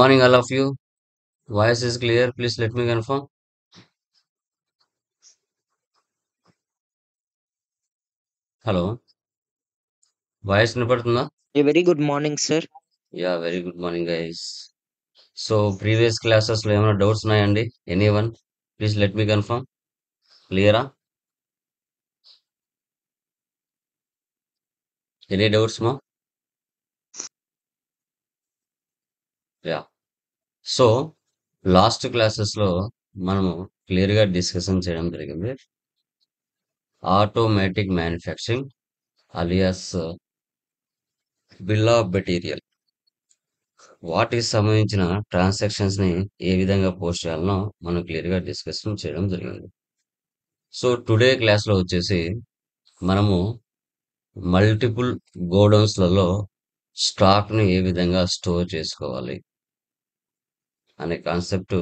Morning, all of you. Voice is clear. Please let me confirm. Hello. Voice వినపడుతుందా? A very good morning, sir. Yeah, very good morning, guys. So, previous classes లో ఏమైనా doubts ఉన్నాయండి? Anyone? Please let me confirm. క్లియరా? Any doubts మా? Yeah. So, last classes లో మనము clear గా discussion చేయడం జరిగింది. Automatic manufacturing alias bill of material వాటికి సంబంధించిన ట్రాన్సాక్షన్స్ ని ఏ విధంగా పోస్ట్ చేయాలనో మనం క్లియర్ గా డిస్కషన్ చేయడం జరిగింది. సో టుడే క్లాస్ లో వచ్చేసి మనము మల్టిపుల్ గోడౌన్స్లలో స్టాక్ ని ఏ విధంగా స్టోర్ చేసుకోవాలి అనే కాన్సెప్ట్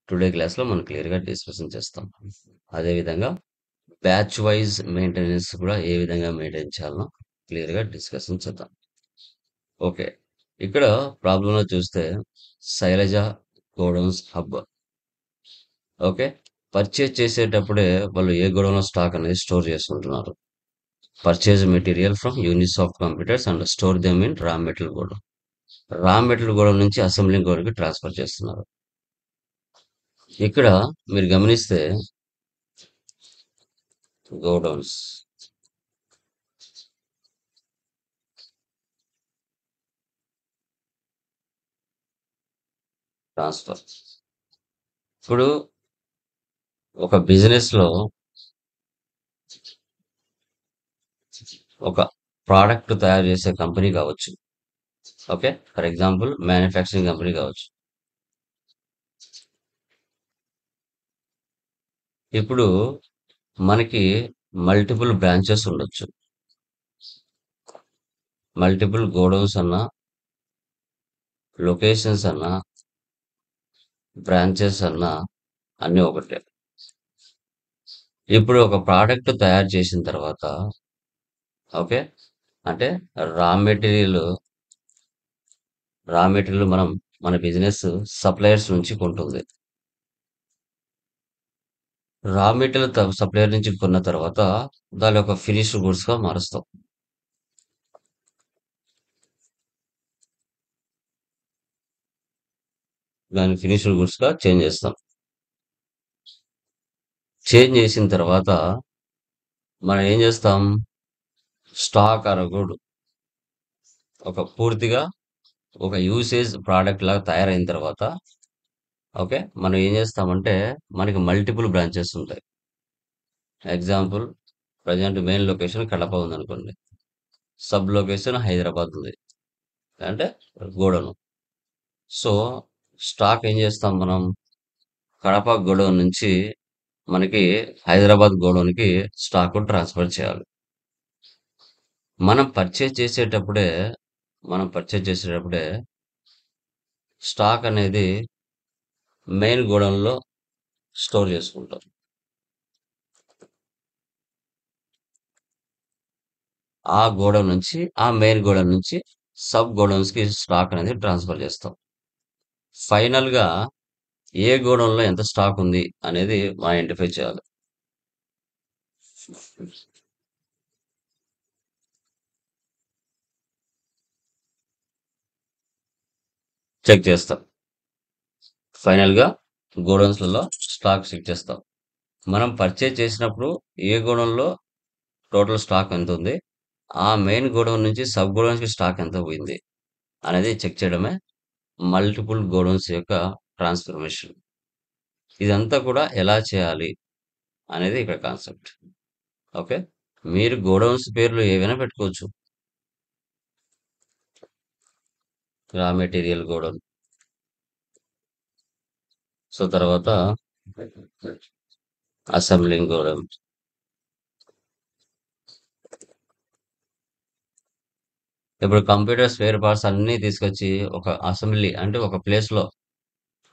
టుడే క్లాస్ లో మనం క్లియర్ గా డిస్కషన్ చేస్తాం. అదే విధంగా బ్యాచ్ వైజ్ మెయింటెనెన్స్ కూడా ఏ విధంగా మెయింటైన్ చేయాలనో క్లియర్ గా డిస్కషన్ చేద్దాం. ఓకే, ఇక్కడ ప్రాబ్లం లో చూస్తే Shailaja godowns hub. Okay, purchase చేసేటప్పుడే వాళ్ళు ఏ గోడౌన్ స్టాక్ అనేది స్టోర్ చేసుకుంటున్నారు. Purchase material from Unisoft computers and store them in raw material godown. Raw material godown నుంచి అసెంబ్లింగ్ గోడౌన్కి ట్రాన్స్ఫర్ చేస్తున్నారు. ఇక్కడ మీరు గమనిస్తే గోడౌన్స్ ట్రాన్స్ఫర్. ఇప్పుడు ఒక బిజినెస్ లో ఒక ప్రోడక్ట్ తయారు చేసే కంపెనీ కావచ్చు. Okay, for example manufacturing company కావచ్చు. ఇప్పుడు మనకి మల్టిపుల్ బ్రాంచెస్ ఉండొచ్చు. మల్టిపుల్ గోడౌన్స్ అన్నా, లొకేషన్స్ అన్నా, బ్రాంచెస్ అన్నా అన్నీ ఒకటే. ఇప్పుడు ఒక ప్రోడక్ట్ తయారు చేసిన తర్వాత ఓకే, అంటే రా మెటీరియల్ రా మెటీరియల్ మనం మన బిజినెస్ సప్లయర్స్ నుంచి కొంటుంది. రా మెటీరియల్ సప్లయర్ నుంచి కొన్న తర్వాత దాని ఒక ఫినిష్డ్ గుడ్స్ గా మారుస్తాం. దాన్ని ఫినిష్డ్ గుడ్స్ గా చేంజ్ చేస్తాం. చేంజ్ చేసిన తర్వాత మనం ఏం చేస్తాం, స్టాక్ అనకూడదు, ఒక పూర్తిగా ఒక యూసేజ్ ప్రోడక్ట్ లాగా తయారైన తర్వాత ఓకే, మనం ఏం చేస్తామంటే మనకి మల్టిపుల్ బ్రాంచెస్ ఉంటాయి. Example, present main location Kadapa ఉందనుకోండి, సబ్ లొకేషన్ హైదరాబాద్ ఉంది, అంటే గోడౌన్. సో స్టాక్ ఏం చేస్తాం మనం, కడప గోడౌన్ నుంచి మనకి హైదరాబాద్ గోడౌన్కి స్టాక్ ట్రాన్స్ఫర్ చేయాలి. మనం పర్చేజ్ చేసేటప్పుడే మనం పర్చేజ్ చేసేటప్పుడే స్టాక్ అనేది మెయిన్ గోడౌన్లో స్టోర్ చేసుకుంటాం. ఆ గోడౌన్ నుంచి, ఆ మెయిన్ గోడౌన్ నుంచి సబ్ గోడౌన్స్ కి స్టాక్ అనేది ట్రాన్స్ఫర్ చేస్తాం. ఫైనల్ గా ఏ గోడౌన్ లో ఎంత స్టాక్ ఉంది అనేది మనం ఐడెంటిఫై చేయాలి. చెక్ చేస్తాం. ఫైనల్ గా గోడౌన్స్ లలో స్టాక్ చెక్ చేస్తాం. మనం పర్చేజ్ చేసినప్పుడు ఏ గోడౌన్ లో టోటల్ స్టాక్ ఎంత ఉంది, ఆ మెయిన్ గోడౌన్ నుంచి సబ్ గోడౌన్స్ కి స్టాక్ ఎంత పోయింది అనేది చెక్ చేయడమే మల్టిపుల్ గోడౌన్స్ యొక్క ట్రాన్స్ఫర్మేషన్. ఇదంతా కూడా ఎలా చేయాలి అనేది ఇక్కడ కాన్సెప్ట్. ఓకే, మీరు గోడౌన్స్ పేర్లు ఏవైనా పెట్టుకోవచ్చు. రా మెటీరియల్ గోడౌన్, సో తర్వాత అసెంబ్లింగ్ గోడౌన్. ఇప్పుడు కంప్యూటర్ స్పేర్ పార్ట్స్ అన్ని తీసుకొచ్చి ఒక అసెంబ్లీ అంటే ఒక ప్లేస్ లో,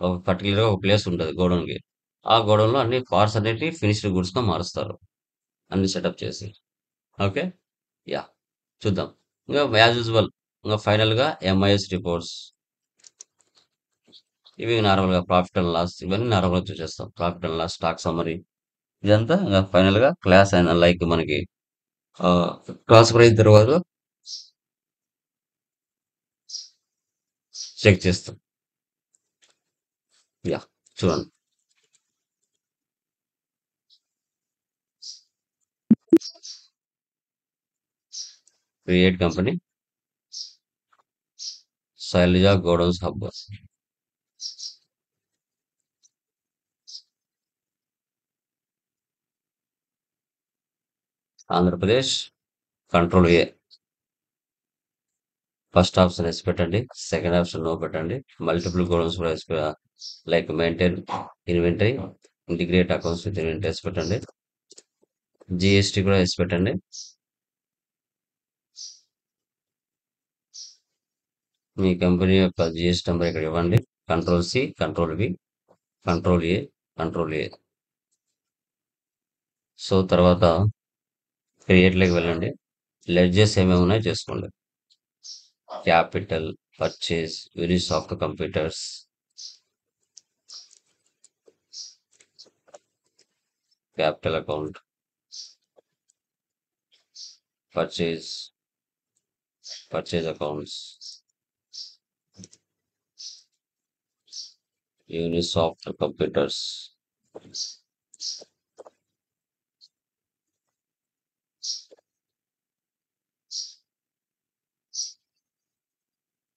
ఒక పర్టికులర్ గా ఒక ప్లేస్ ఉంటుంది గోడౌన్ కి. ఆ గోడౌన్ లో అన్ని పార్ట్స్ అన్నిటి ఫినిష్డ్ గుడ్స్ గా మారుస్తారు, అన్ని సెటప్ చేసి. ఓకే, యా, చూద్దాం. ఇంకా యాజ్ యూజువల్, ఇంకా ఫైనల్ గా ఎంఐఎస్ రిపోర్ట్స్. ఇవి నార్మల్గా ప్రాఫిట్ అండ్ లాస్ ఇవన్నీ నార్మల్గా చూసేస్తాం. Profit and loss, stock summary ఇదంతా ఫైనల్ గా క్లాస్ అయిన లైక్ మనకి ట్రాన్స్ఫర్ అయిన తర్వాత చెక్ చేస్తాం. యా, చూడండి. Create company, Shailaja godowns hub, Andhra Pradesh, control A. First option yes పెట్టండి, సెకండ్ ఆప్షన్ నో పెట్టండి. మల్టిపుల్ గోడౌన్స్ కూడా like maintain inventory, integrate accounts with inventories పెట్టండి. జిఎస్టీ కూడా ఎస్ పెట్టండి. మీ కంపెనీ యొక్క జిఎస్టీ నెంబర్ ఇక్కడ ఇవ్వండి. Control C, control B, control A, control A. So తర్వాత క్రియేట్లోకి వెళ్ళండి. లెడ్జెస్ ఏమేమి ఉన్నాయో చేసుకోండి. Capital, purchase, units of the computers, capital account, purchase, purchase accounts, units of the computers,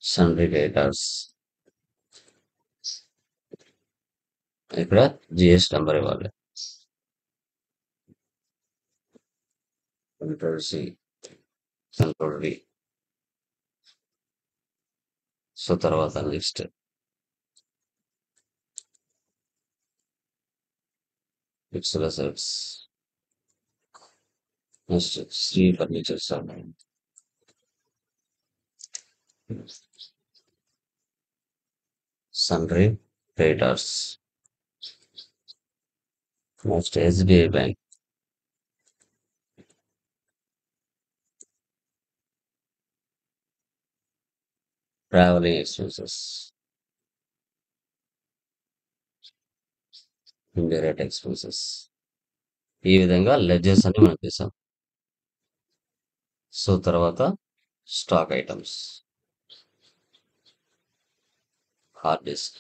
sundry debtors. ఇక్కడ జిఎస్ నెంబర్ ఇవ్వాలి. Control C, control V. So తర్వాత next fixed assets, next Sri furniture sir, sundry debtors, next SBI bank, travelling expenses, indirect expenses. ఈ విధంగా ledgers అని మనం చేసాం. So తర్వాత stock items, hard disk,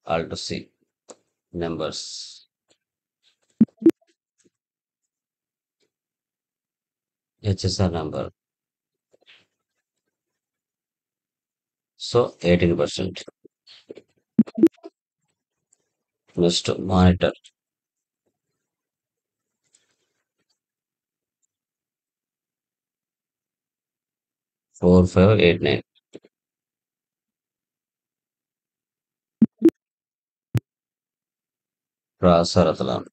alt C, numbers, HSR number. So 18%. Next monitor, 4589. Processor Athlon,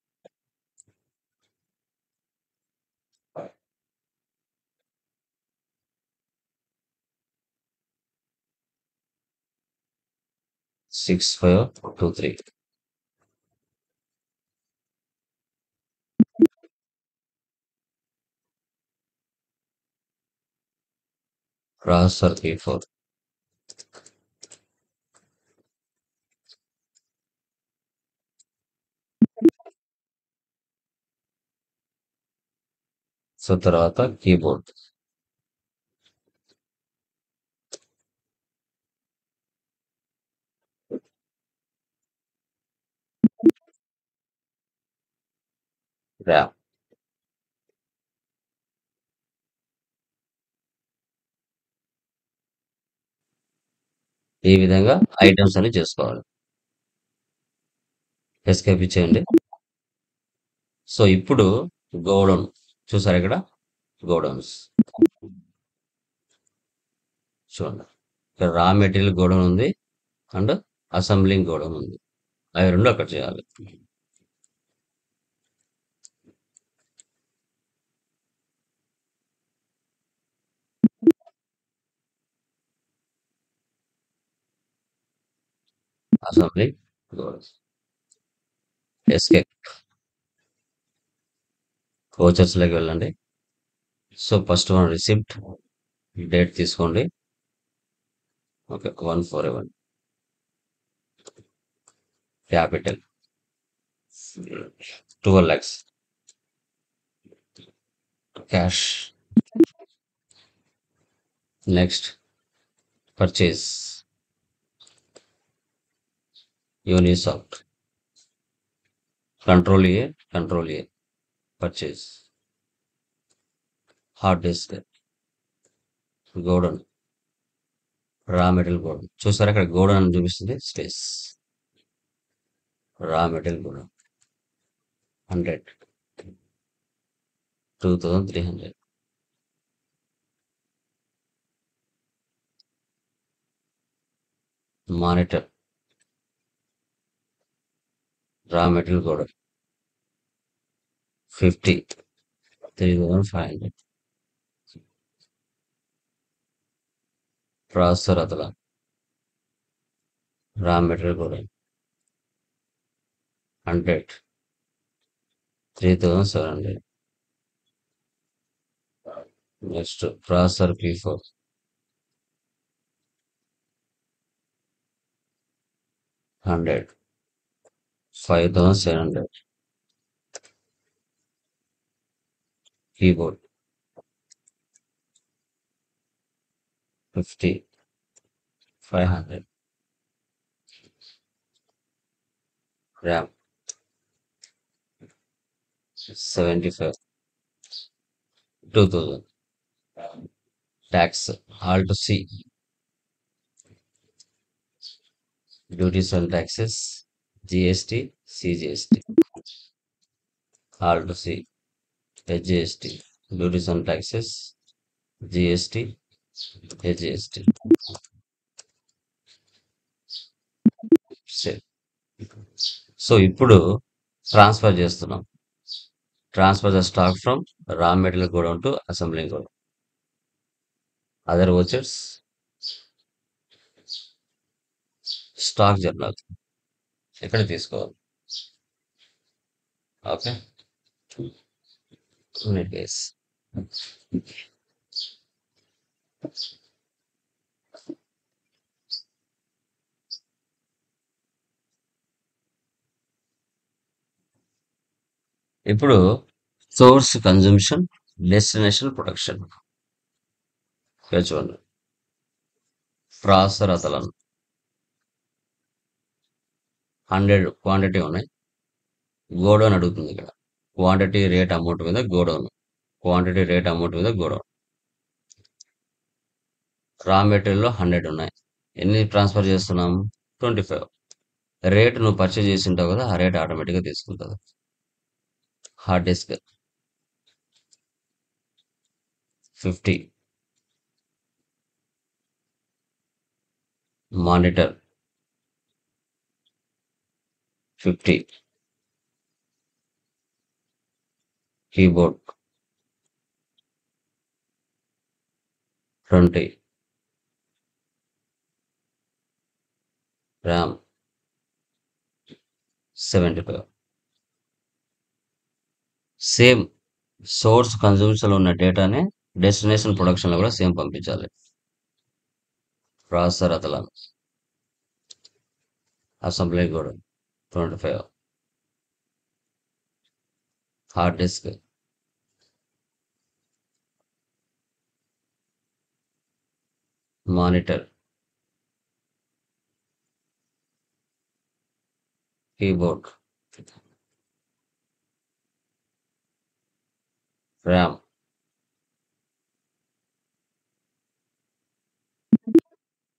6523. Processor P4. So తర్వాత keyboard, RAM. ఈ విధంగా items అని చేసుకోవాలి. ఎస్కేప్ ఇచ్చేయండి. సో ఇప్పుడు గోడౌన్ చూసారు ఇక్కడ, గోడౌన్స్ చూడండి. ఇక్కడ రా మెటీరియల్ గోడౌన్ ఉంది అండ్ అసెంబ్లింగ్ గోడౌన్ ఉంది. అవి రెండు అక్కడ చేయాలి. Assembling godown, escape. లోకి వెళ్ళండి. So first one receipt, date తీసుకోండి. Okay, 141. Capital 12 lakhs. Cash. Next, purchase. Unisoft. Control A. Purchase. Hard disk. Godown. Raw material godown చూసారా అక్కడ గోడౌన్ అని చూపిస్తుంది space raw material godown 100 2300 monitor raw material godown 50 3500 processor అతల raw material godown 100 3700 next processor P4 100 5700 keyboard 50 500 RAM 75 2000 tax alt C duties and taxes GST CGST alt C HGST duties and taxes GST HGST so ఇప్పుడు transfer చేస్తున్నాం transfer the stock from raw material godown to assembling godown other vouchers stock journal ఎక్కడ తీసుకోవాలి okay unit base ఇప్పుడు source consumption destination production page 1 processor అతలను 100 quantity ఉన్నాయి godown అడుగుతుంది ఇక్కడ quantity rate amount మీద గోడౌన్ క్వాంటిటీ రేట్ అమౌంట్ మీద godown raw మెటీరియల్లో 100 ఉన్నాయి ఎన్ని ట్రాన్స్ఫర్ చేస్తున్నాం 25 రేట్ నువ్వు పర్చేజ్ చేసి ఉంటావు కదా ఆ రేట్ ఆటోమేటిక్గా తీసుకుంటుంది hard disk 50 monitor 50 keyboard 20 RAM 75 same source consumption ఉన్న డేటానే డెస్టినేషన్ ప్రొడక్షన్ లో కూడా సేమ్ పంపించాలి ప్రాసెసర్ అతల అసెంబ్లీ కూడా 25 hard disk monitor keyboard RAM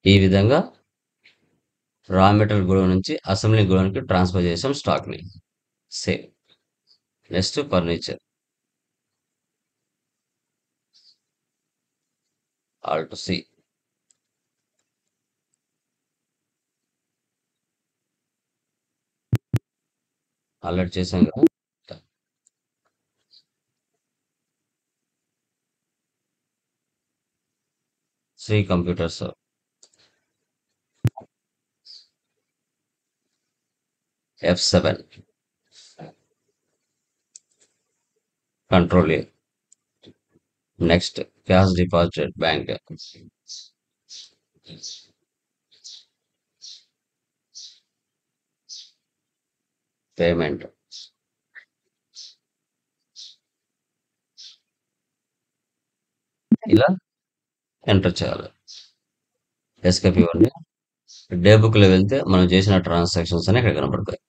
ఈ విధంగా రా మెటీరియల్ గోడౌన్ నుంచి అసెంబ్లీ గోడౌన్కి ట్రాన్స్ఫర్ చేసాం స్టాక్ని same next furniture alt C already చేసాం కదా Shri computers F7 control A next cash deposit bank payment ఇలా ఎంటర్ చేయాలి. ఎస్కేప్ ఇవ్వండి. డే బుక్‌లో వెళ్తే మనం చేసిన ట్రాన్సాక్షన్స్ అన్ని ఇక్కడ కనపడతాయి.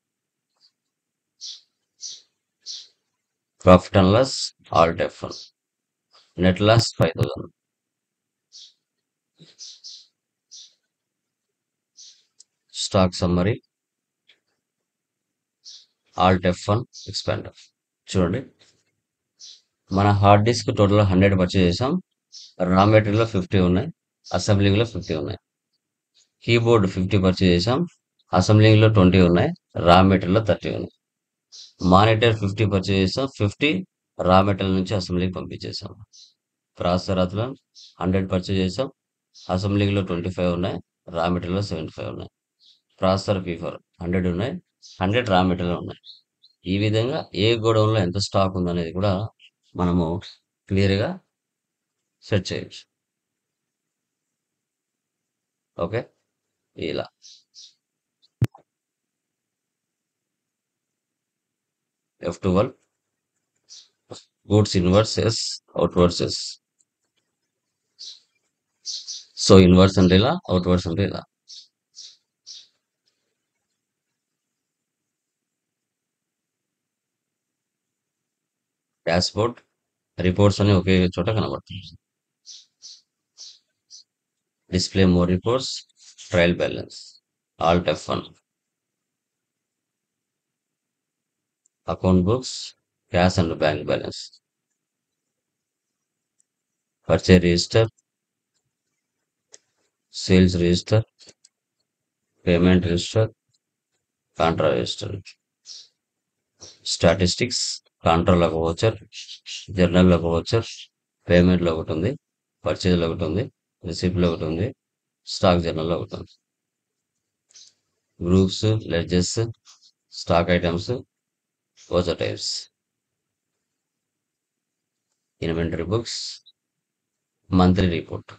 Profit and loss, alt F1, net loss 5000, stock summary, alt F1, expand. చూడండి, మన హార్డ్ డిస్క్ టోటల్ 100 పర్చేజ్ చేసాం. రా మెటీరియల్ 50 ఉన్నాయి, అసెంబ్లింగ్లో 50 ఉన్నాయి. కీబోర్డ్ 50 పర్చేజ్ చేసాం, అసెంబ్లింగ్లో 20 ఉన్నాయి, రా మెటీరియల్ 30 ఉన్నాయి. మానిటర్ 50 పర్చేజ్ చేసాం, 50 రా మెటీరియల్ నుంచి అసెంబ్లీకి పంపించేసాం. ప్రాసెసర్ అతను 100 పర్చేజ్ చేసాం, అసెంబ్లీలో 25 ఉన్నాయి, రా మెటీరియల్ 75 ఉన్నాయి. ప్రాసెసర్ P4 100 ఉన్నాయి, 100 రా మెటీరియల్ ఉన్నాయి. ఈ విధంగా ఏ గోడౌన్లో ఎంత స్టాక్ ఉందనేది కూడా మనము క్లియర్గా సెట్ చేయొచ్చు. ఓకే, ఇలా F12 goods inwards yes, outwards yes. So inwards అంటే ఇలా, అవుట్వర్డ్స్ అంటే ఇలా. డాష్బోర్డ్ రిపోర్ట్స్ అని ఒకే చోట కనబడుతుంది. Display more reports, trial balance, alt F1, account books, cash and bank balance, purchase register, sales register, payment register, contra register, statistics, కాంట్రాలో ఒక వోచర్, జర్నల్లో ఒక వోచర్, పేమెంట్లో ఒకటి ఉంది, పర్చేజ్లో ఒకటి ఉంది, రిసిప్ట్లో ఒకటి ఉంది, స్టాక్ జర్నల్లో ఒకటి ఉంది. Groups, ledgers, stock items, voucher types, inventory books, monthly report.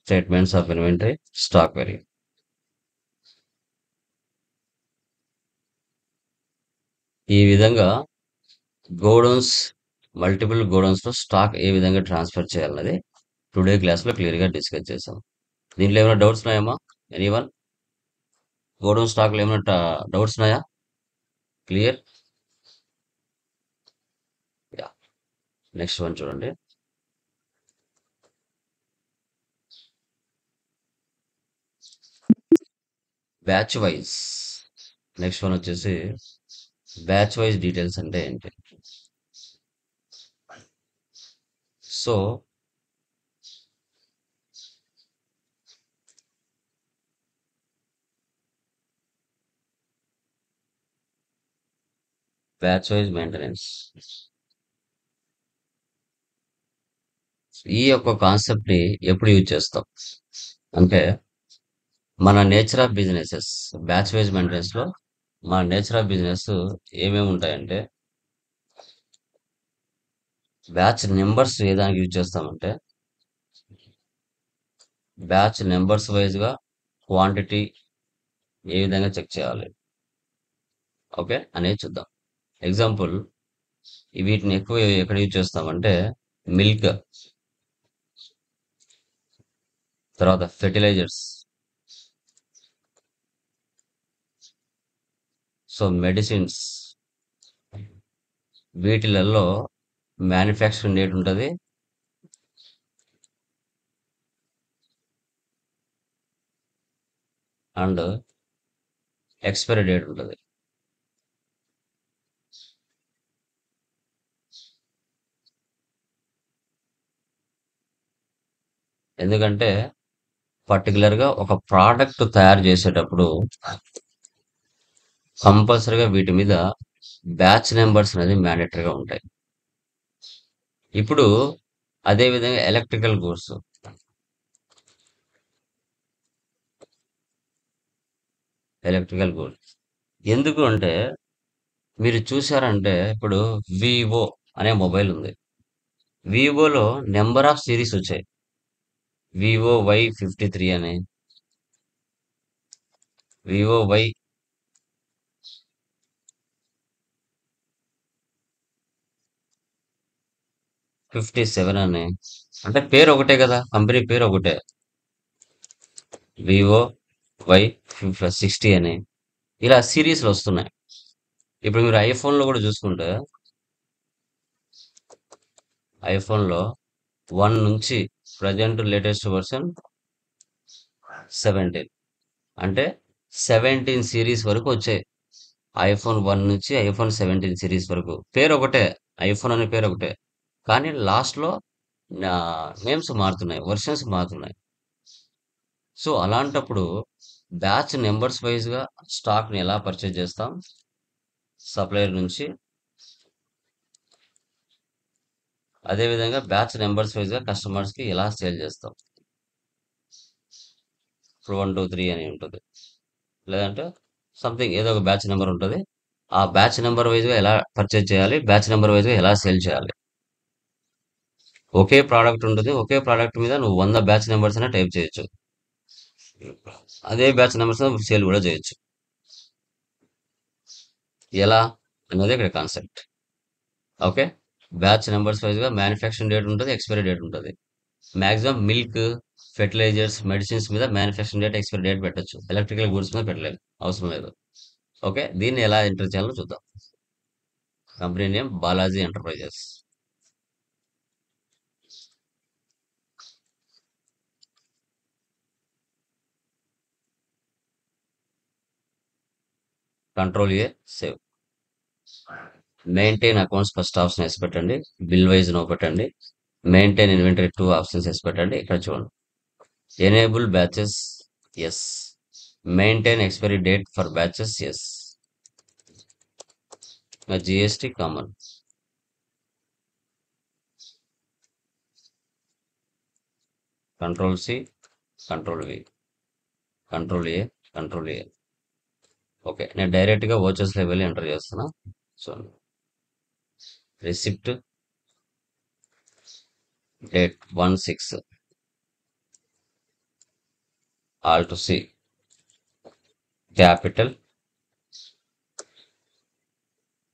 Statements of inventory, stock వేరియూ. ఈ విధంగా గోడౌన్స్, మల్టిపుల్ గోడౌన్స్ లో స్టాక్ ఏ విధంగా ట్రాన్స్ఫర్ చేయాలన్నది టుడే క్లాస్ లో క్లియర్ గా డిస్కస్ చేసాం. దీంట్లో ఏమైనా డౌట్స్ ఉన్నాయమ్మా? ఎనీవన్? గోడౌన్ స్టాక్ లో ఏమైనా డౌట్స్ ఉన్నాయా? క్లియర్? యా, నెక్స్ట్ వన్ చూడండి. Batch wise. నెక్స్ట్ వన్ వచ్చేసి బ్యాచ్ వైజ్ డీటెయిల్స్ అంటే ఏంటి? సో బ్యాచ్ వైజ్ మెయింటెనెన్స్, ఈ యొక్క కాన్సెప్ట్ ని ఎప్పుడు యూజ్ చేస్తాం అంటే, మన nature of businesses batch wise maintenance లో మన నేచర్ ఆఫ్ బిజినెస్ ఏమేమి ఉంటాయంటే, బ్యాచ్ నెంబర్స్ ఏ దానికి యూజ్ చేస్తామంటే, బ్యాచ్ నెంబర్స్ వైజ్ గా క్వాంటిటీ ఏ విధంగా చెక్ చేయాలి, ఓకే అనేది చూద్దాం. ఎగ్జాంపుల్, వీటిని ఎక్కువ ఎక్కడ యూజ్ చేస్తామంటే, మిల్క్, తర్వాత ఫెర్టిలైజర్స్, సో మెడిసిన్స్, వీటిలలో మ్యానుఫ్యాక్చరింగ్ డేట్ ఉంటుంది, అండ్ ఎక్స్పైరీ డేట్ ఉంటుంది. ఎందుకంటే పర్టికులర్ గా ఒక ప్రోడక్ట్ తయారు చేసేటప్పుడు కంపల్సరీగా వీటి మీద బ్యాచ్ నెంబర్స్ అనేది మ్యాండేటరీగా ఉంటాయి. ఇప్పుడు అదే విధంగా ఎలక్ట్రికల్ గూడ్స్, ఎలక్ట్రికల్ గూడ్స్ ఎందుకు అంటే, మీరు చూసారంటే ఇప్పుడు వివో అనే మొబైల్ ఉంది. వివోలో నెంబర్ ఆఫ్ సిరీస్ వచ్చాయి. వివో వై 53 అని, వివో వై 57 అని. అంటే పేరు ఒకటే కదా, కంపెనీ పేరు ఒకటే. వివో వై 60 అని ఇలా సిరీస్లు వస్తున్నాయి. ఇప్పుడు మీరు ఐఫోన్లో కూడా చూసుకుంటే, ఐఫోన్లో 1 నుంచి ప్రజెంట్ లేటెస్ట్ వర్షన్ 17, అంటే 17 సిరీస్ వరకు వచ్చాయి. ఐఫోన్ 1 నుంచి ఐఫోన్ 17 సిరీస్ వరకు పేరు ఒకటే, ఐఫోన్ అనే పేరు ఒకటే. కానీ లాస్ట్లో నేమ్స్ మారుతున్నాయి, వర్షన్స్ మారుతున్నాయి. సో అలాంటప్పుడు బ్యాచ్ నెంబర్స్ వైజ్గా స్టాక్ని ఎలా పర్చేజ్ చేస్తాం సప్లయర్ నుంచి, అదేవిధంగా బ్యాచ్ నెంబర్స్ వైజ్గా కస్టమర్స్కి ఎలా సేల్ చేస్తాం. ఇప్పుడు 1 2 3 అని ఉంటుంది, లేదంటే సంథింగ్ ఏదో ఒక బ్యాచ్ నెంబర్ ఉంటుంది. ఆ బ్యాచ్ నెంబర్ వైజ్గా ఎలా పర్చేజ్ చేయాలి, బ్యాచ్ నెంబర్ వైజ్గా ఎలా సేల్ చేయాలి. ఒకే ప్రోడక్ట్ ఉంటుంది, ఒకే ప్రోడక్ట్ మీద నువ్వు 100 బ్యాచ్ నెంబర్స్ అయినా టైప్ చేయొచ్చు. అదే బ్యాచ్ నెంబర్స్ సేల్ కూడా చేయొచ్చు. ఎలా అన్నది ఇక్కడ కాన్సెప్ట్. ఓకే, బ్యాచ్ నెంబర్స్ వైజ్గా మ్యానుఫ్యాక్చరింగ్ డేట్ ఉంటుంది, ఎక్స్పైరీ డేట్ ఉంటుంది. మాక్సిమం మిల్క్, ఫెర్టిలైజర్స్, మెడిసిన్స్ మీద మ్యానుఫ్యాక్చరింగ్ డేట్, ఎక్స్పైరీ డేట్ పెట్టొచ్చు. ఎలక్ట్రికల్ గూడ్స్ మీద పెట్టలేదు, అవసరం లేదు. ఓకే, దీన్ని ఎలా ఎంటర్ చేయాలో చూద్దాం. Company name Balaji enterprises. Control save. Maintain accounts first option వేసి పెట్టండి. బిల్ వైజ్ నో పెట్టండి. మెయింటైన్ ఇన్వెంటరీ 2 ఆప్షన్స్ వేసి పెట్టండి. ఇక్కడ చూడండి, enable batches yes, maintain expiry date for batches yes, GST common. Control C, control V, control A, control A. Okay, నేను డైరెక్ట్గా ఓచర్స్లో వెళ్ళి ఎంటర్ చేస్తున్నా. So receipt date 1/6, alt C, capital,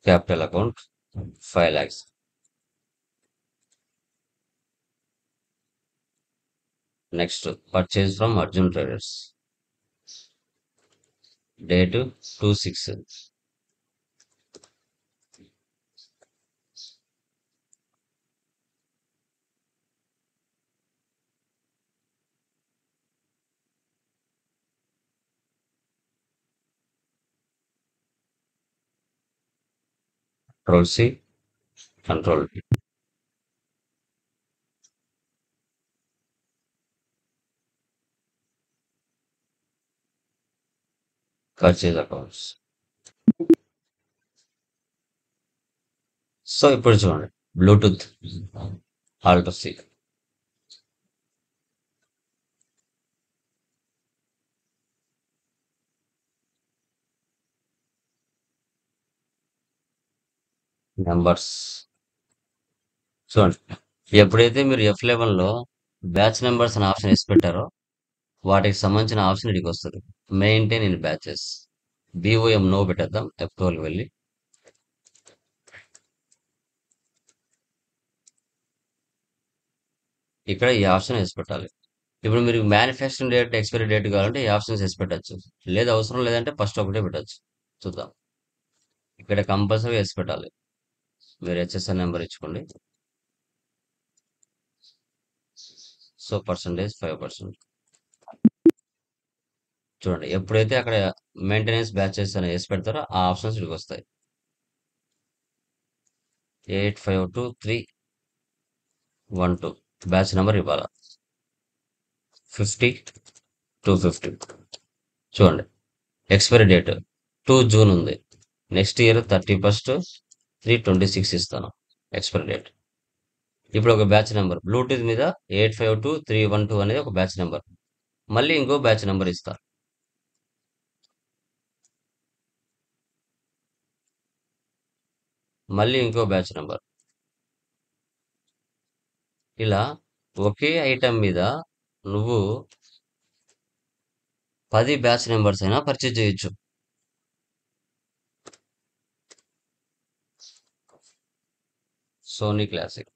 capital account 5 lakhs. Next purchase from Arjun traders, date 2/6, control C, control V, purchase accounts. So ఇప్పుడు చూడండి, bluetooth, alt C, numbers. చూడండి, ఎప్పుడైతే మీరు F11లో బ్యాచ్ నెంబర్స్ అనే ఆప్షన్ వేసి పెట్టారో వాటికి సంబంధించిన ఆప్షన్ ఇక్కడికి వస్తుంది, maintain in batches. BOM no పెట్టేద్దాం. F12 వెళ్ళి ఇక్కడ ఈ ఆప్షన్ వేసి పెట్టాలి. ఇప్పుడు మీరు మ్యానుఫ్యాక్చరింగ్ డేట్, ఎక్స్పైరీ డేట్ కావాలంటే ఈ ఆప్షన్స్ వేసి పెట్టచ్చు, లేదు అవసరం లేదంటే ఫస్ట్ ఒకటే పెట్టచ్చు. చూద్దాం, ఇక్కడ కంపల్సరీ వేసి పెట్టాలి. మీరు HSN నెంబర్ ఇచ్చుకోండి. So percentage 5%. చూడండి, ఎప్పుడైతే అక్కడ మెయింటెనెన్స్ బ్యాచెస్ అని వేసి పెడతారో ఆ ఆప్షన్స్ ఇక్కడికి వస్తాయి. 852312 బ్యాచ్ నెంబర్ ఇవ్వాలా, 50 250. చూడండి, ఎక్స్పైరీ డేట్ 2 జూన్ ఉంది, నెక్స్ట్ ఇయర్ 31/3/26 ఇస్తాను ఎక్స్పైరీ డేట్. ఇప్పుడు ఒక బ్యాచ్ నెంబర్ బ్లూటూత్ మీద 852312 అనేది ఒక బ్యాచ్ నెంబర్. మళ్ళీ ఇంకో బ్యాచ్ నెంబర్ ఇస్తా, మళ్ళీ ఇంకో బ్యాచ్ నెంబర్, ఇలా ఒకే ఐటెం మీద నువ్వు 10 బ్యాచ్ నంబర్స్ అయినా పర్చేజ్ చేయొచ్చు. Sony classic.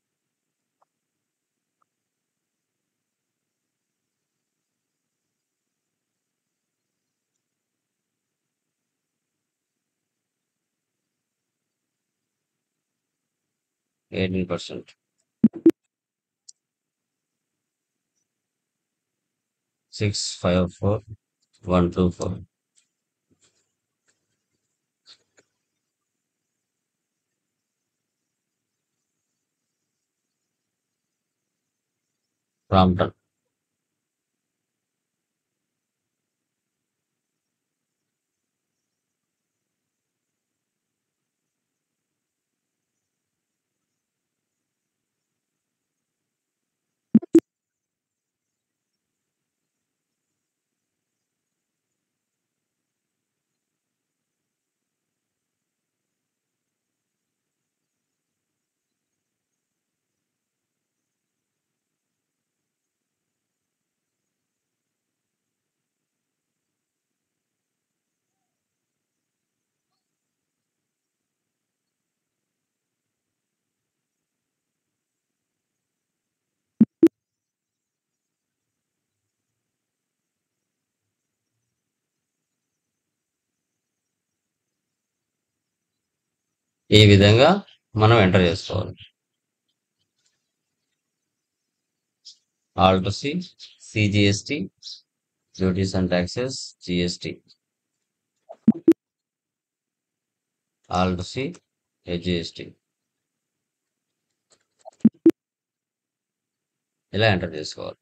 18%. 654124. ప్రాంప్టన్. ఈ విధంగా మనం ఎంటర్ చేసుకోవాలి. Alt C, CGST, duties and taxes, GST. Alt C, HGST. ఇలా ఎంటర్ చేసుకోవాలి.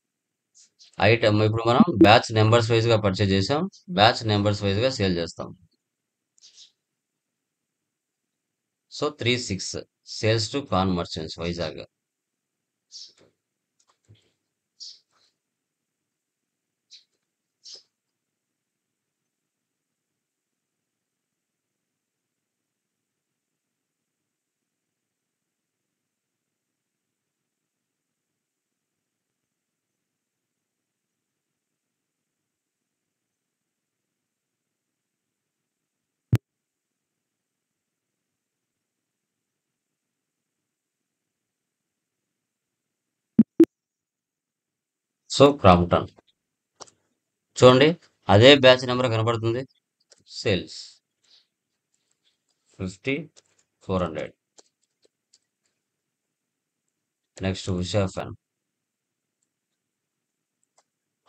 ఐటమ్ ఇప్పుడు మనం బ్యాచ్ నెంబర్స్ వైజ్ గా పర్చేజ్ చేసాం. బ్యాచ్ నెంబర్స్ వైజ్ గా సేల్ చేస్తాం. సో 36 సేల్స్ టు కాన్ మర్చెంట్స్ వైజాగ్. So Crompton. చూడండి, అదే బ్యాచ్ నెంబర్ కనబడుతుంది. Sales 50,400. Next Usha fan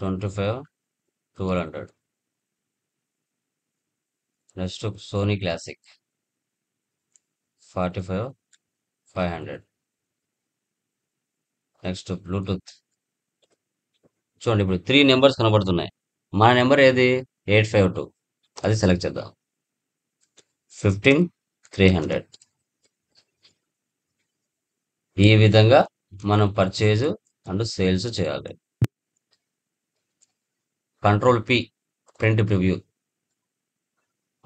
25,1200. Next Sony classic 45,500. Next Bluetooth. చూడండి, ఇప్పుడు 3 నెంబర్స్ కనబడుతున్నాయి. మన నెంబర్ ఏది? 852. అది సెలెక్ట్ చేద్దాం. 15,300. ఈ విధంగా మనం పర్చేజ్ అండ్ సేల్స్ చేయాలి. Control P, print preview.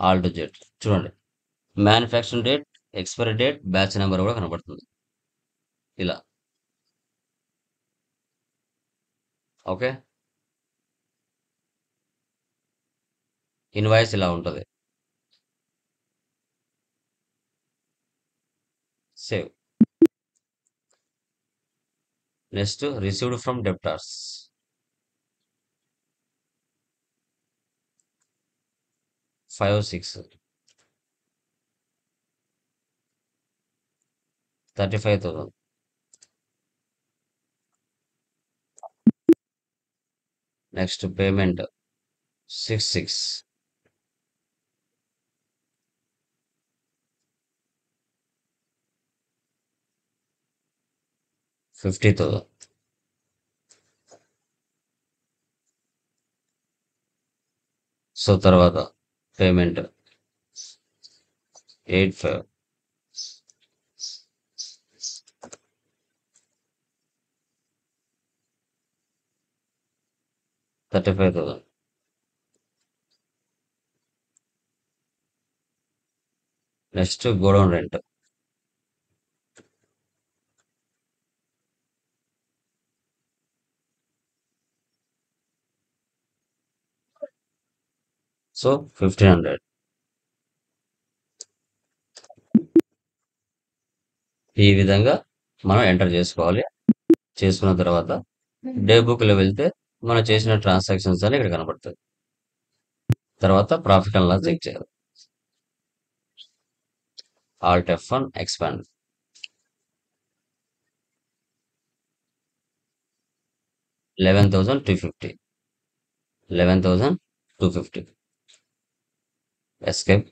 Alt Z. చూడండి, manufacturing date, expiry date, batch number కూడా కనబడుతుంది. ఇలా. ఓకే. ఇన్వాయిస్ ఇలా ఉంటుంది. Save. Next received from debtors 56, 35,000. Next payment 66, 50,000. So తర్వాత payment 85, 35,000. Next godown rent so 1500 ఈ విధంగా మనం ఎంటర్ చేసుకోవాలి. చేసుకున్న తర్వాత డే బుక్ లో వెళ్తే మనం చేసిన ట్రాన్సాక్షన్స్ అని ఇక్కడ కనబడుతుంది. తర్వాత ప్రాఫిట్ అండ్ లాస్ చెక్ చేయాలి. Alt F1 expand 11,250 11,250 escape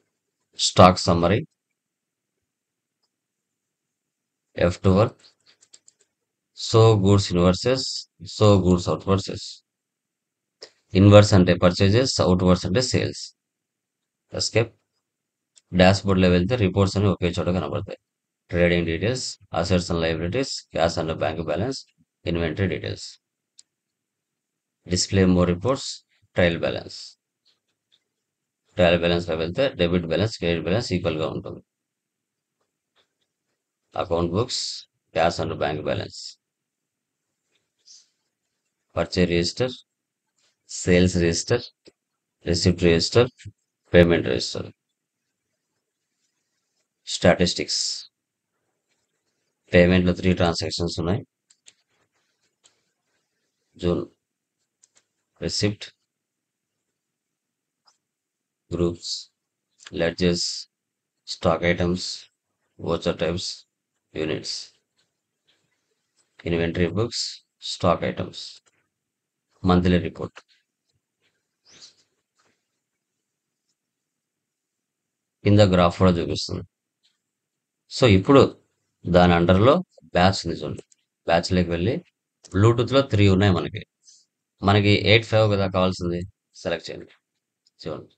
stock summary F12 so goods inverses so goods outverses inverse అంటే పర్చేజెస్ అవుట్వర్స్ అంటే సేల్స్ ఎస్కేప్ డాష్ బోర్డ్ లో వెళ్తే రిపోర్ట్స్ అని ఒకే చోట కనబడతాయి. Trading details assets and liabilities cash and bank balance inventory details display more reports trial balance లో వెళ్తే debit balance credit balance equal గా ఉంటుంది. Account books cash and bank balance purchase register sales register receipt register payment register statistics payment లో 3 transactions ఉన్నాయి. June receipt groups ledgers stock items voucher types units inventory books stock items monthly report కింద graph కూడా చూపిస్తుంది. So ఇప్పుడు దాని అండర్లో batch ఉంది చూడండి. Batch లోకి వెళ్ళి బ్లూటూత్ లో 3 ఉన్నాయి మనకి 85 కదా కావాల్సింది. సెలెక్ట్ చేయండి. చూడండి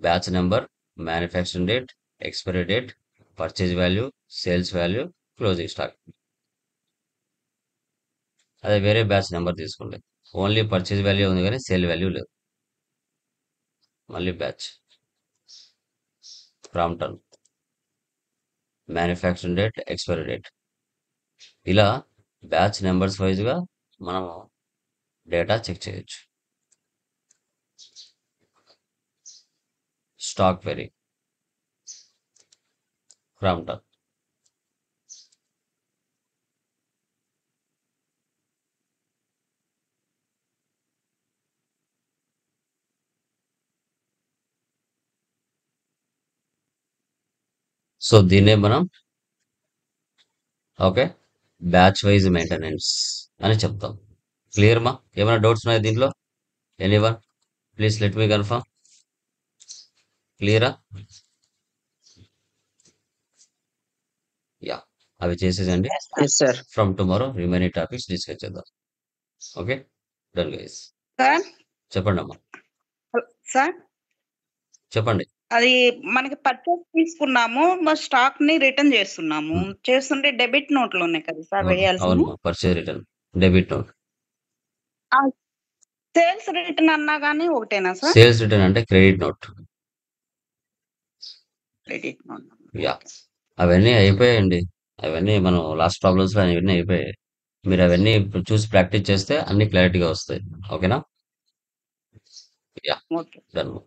batch number manufacturing date expiry date purchase value sales value closing stock. అదే వేరే బ్యాచ్ నెంబర్ తీసుకోండి. ఓన్లీ పర్చేజ్ వాల్యూ ఉంది కానీ సేల్ వాల్యూ లేదు. మళ్ళీ batch Crompton manufacturing date expiry date ఇలా బ్యాచ్ నెంబర్స్ వైజ్ గా మనము డేటా చెక్ చేయొచ్చు. స్టాక్ వెరీ క్రాంప్టన్ సో దీన్నే మనం ఓకే బ్యాచ్ వైజ్ మెయింటెనెన్స్ అని చెప్తాం. క్లియర్ మా? ఏమైనా డౌట్స్ ఉన్నాయా దీంట్లో? Anyone please let me confirm. క్లియరా? యా అవి చేసేసండి. Yes sir. From tomorrow remaining topics discuss చేద్దాం. Okay done guys. సార్ చెప్పండి అమ్మా. సార్ చెప్పండి. అది మనకి పర్చేస్ తీసుకున్నాము స్టాక్ ని రిటర్న్ చేస్తున్నాము చేస్తుంటే డెబిట్ నోట్లు ఉన్నాయి కదా సార్ వేయాల్సింది. అవునమ్మా purchase return debit note. Sales return అన్నా గానీ ఒకటేనా సార్? సేల్స్ రిటర్న్ అంటే credit note. Credit note. Yeah అవన్నీ అయిపోయాయండి. అవన్నీ మనం లాస్ట్ ప్రాబ్లమ్స్ లో అవన్నీ అయిపోయాయి. మీరు అవన్నీ ఇప్పుడు చూసి ప్రాక్టీస్ చేస్తే అన్ని క్లారిటీగా వస్తాయి. ఓకేనా? Yeah okay. డన్.